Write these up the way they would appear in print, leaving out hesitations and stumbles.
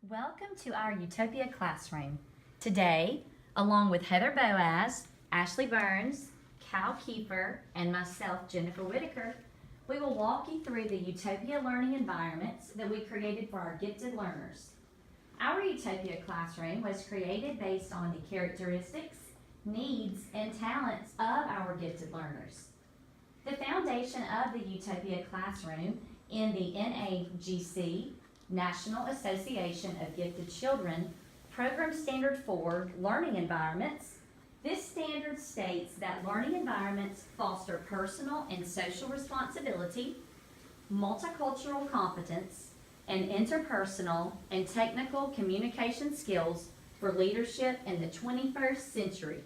Welcome to our Utopia Classroom. Today, along with Heather Boaz, Ashley Burns, Cal Kiefer, and myself, Jennifer Whitaker, we will walk you through the Utopia learning environments that we created for our gifted learners. Our Utopia Classroom was created based on the characteristics, needs, and talents of our gifted learners. The foundation of the Utopia Classroom in the NAGC, National Association of Gifted Children, Program Standard 4 Learning Environments. This standard states that learning environments foster personal and social responsibility, multicultural competence, and interpersonal and technical communication skills for leadership in the 21st century.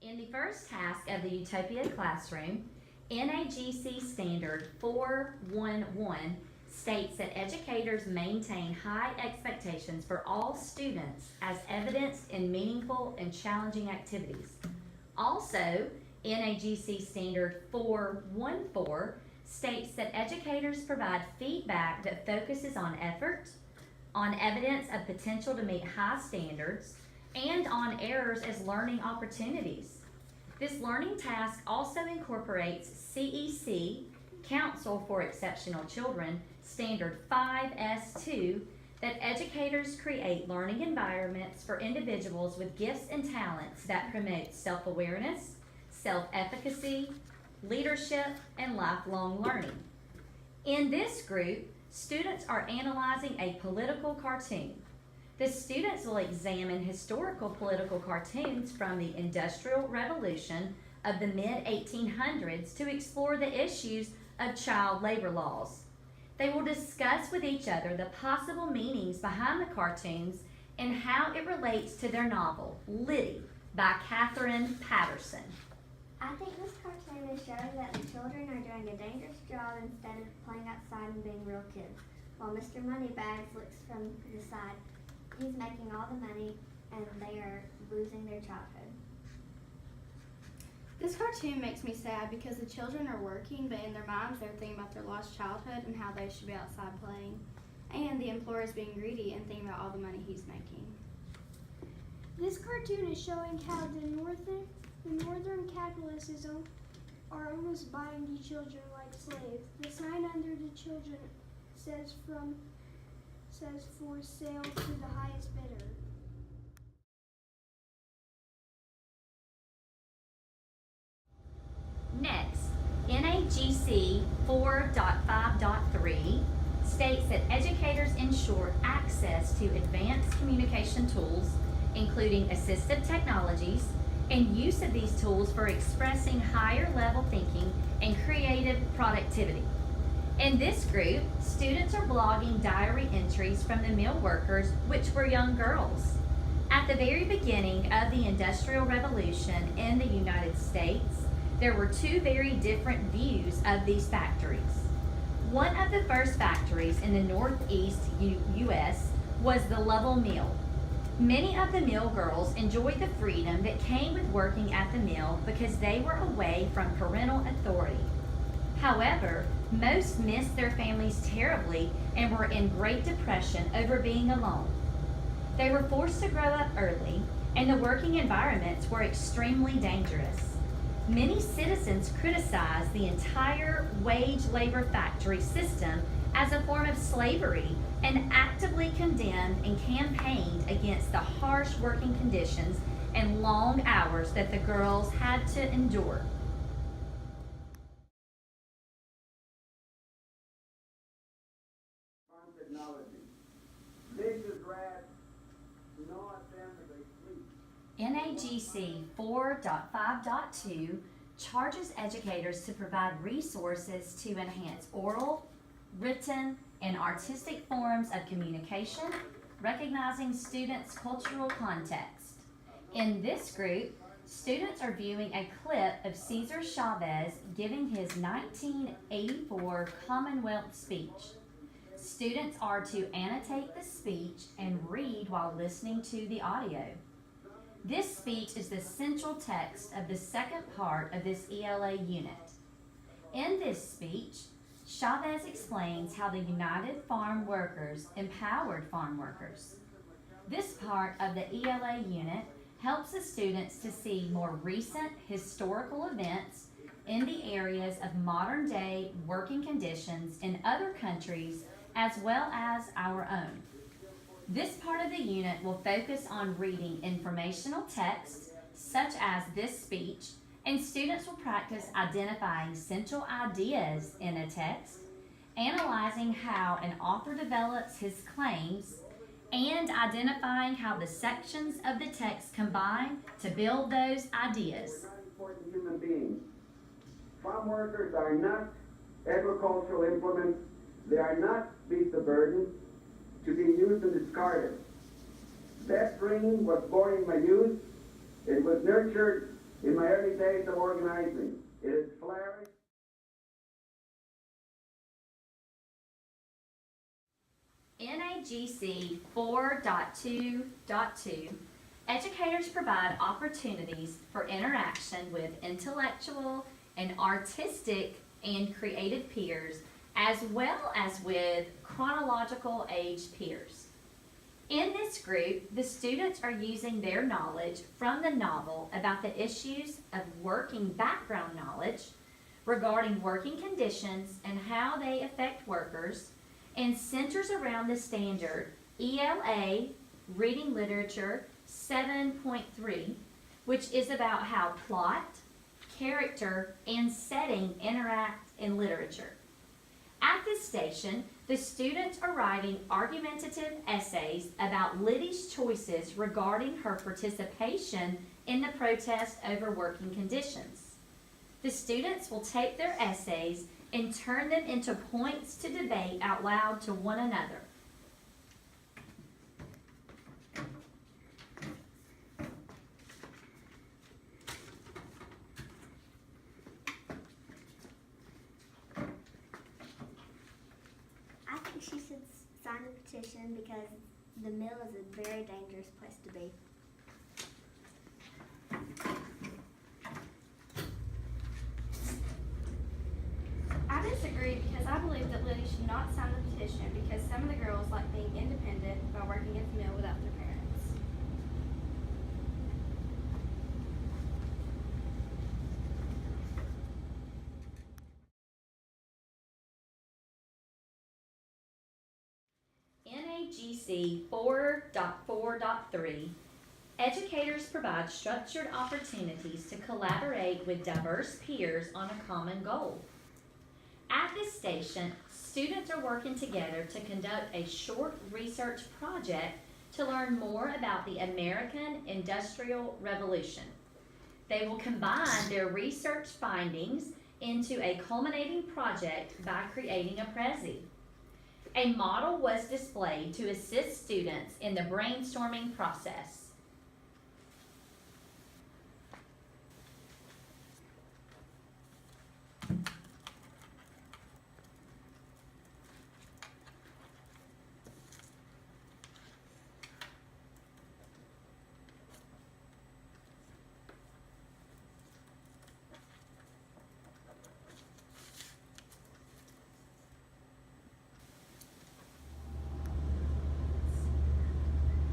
In the first task of the Utopia Classroom, NAGC Standard 411 states that educators maintain high expectations for all students as evidenced in meaningful and challenging activities. Also, NAGC Standard 414 states that educators provide feedback that focuses on effort, on evidence of potential to meet high standards, and on errors as learning opportunities. This learning task also incorporates CEC, Council for Exceptional Children, Standard 5S2, that educators create learning environments for individuals with gifts and talents that promote self-awareness, self-efficacy, leadership, and lifelong learning. In this group, students are analyzing a political cartoon. The students will examine historical political cartoons from the Industrial Revolution of the mid-1800s to explore the issues of child labor laws. They will discuss with each other the possible meanings behind the cartoons and how it relates to their novel, Liddy, by Catherine Patterson. I think this cartoon is showing that the children are doing a dangerous job instead of playing outside and being real kids. While Mr. Moneybags looks from the side, he's making all the money and they are losing their childhood. This cartoon makes me sad because the children are working, but in their minds they're thinking about their lost childhood and how they should be outside playing. And the employer is being greedy and thinking about all the money he's making. This cartoon is showing how the northern capitalists are almost buying the children like slaves. The sign under the children says for sale to the highest bidder. Next, NAGC 4.5.3 states that educators ensure access to advanced communication tools, including assistive technologies, and use of these tools for expressing higher level thinking and creative productivity. In this group, students are blogging diary entries from the mill workers, which were young girls. At the very beginning of the Industrial Revolution in the United States, there were two very different views of these factories. One of the first factories in the Northeast U.S. was the Lovell Mill. Many of the mill girls enjoyed the freedom that came with working at the mill because they were away from parental authority. However, most missed their families terribly and were in great depression over being alone. They were forced to grow up early, and the working environments were extremely dangerous. Many citizens criticized the entire wage labor factory system as a form of slavery and actively condemned and campaigned against the harsh working conditions and long hours that the girls had to endure. NAGC 4.5.2 charges educators to provide resources to enhance oral, written, and artistic forms of communication, recognizing students' cultural context. In this group, students are viewing a clip of Cesar Chavez giving his 1984 Commonwealth speech. Students are to annotate the speech and read while listening to the audio. This speech is the central text of the second part of this ELA unit. In this speech, Chavez explains how the United Farm Workers empowered farm workers. This part of the ELA unit helps the students to see more recent historical events in the areas of modern day working conditions in other countries as well as our own. This part of the unit will focus on reading informational texts such as this speech, and students will practice identifying central ideas in a text, analyzing how an author develops his claims, and identifying how the sections of the text combine to build those ideas. Important human beings. Farm workers are not agricultural implements. They are not beasts of burden to be used and discarded. That dream was born in my youth. It was nurtured in my early days of organizing. It has flourished. NAGC 4.2.2, educators provide opportunities for interaction with intellectual and artistic and creative peers, as well as with chronological age peers. In this group, the students are using their knowledge from the novel about the issues of working background knowledge regarding working conditions and how they affect workers, and centers around the standard ELA Reading Literature 7.3, which is about how plot, character, and setting interact in literature. At this station, the students are writing argumentative essays about Liddy's choices regarding her participation in the protest over working conditions. The students will take their essays and turn them into points to debate out loud to one another. I think she should sign the petition because the mill is a very dangerous place to be. I disagree because I believe that Liddy should not sign the petition because some of the girls like being independent by working at the mill without their parents. NAGC 4.4.3, educators provide structured opportunities to collaborate with diverse peers on a common goal. At this station, students are working together to conduct a short research project to learn more about the American Industrial Revolution. They will combine their research findings into a culminating project by creating a Prezi. A model was displayed to assist students in the brainstorming process.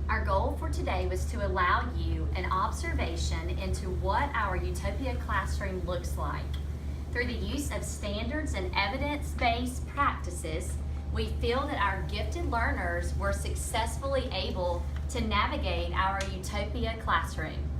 Our goal for today was to allow you an observation into what our Utopia classroom looks like. Through the use of standards and evidence-based practices, we feel that our gifted learners were successfully able to navigate our Utopia classroom.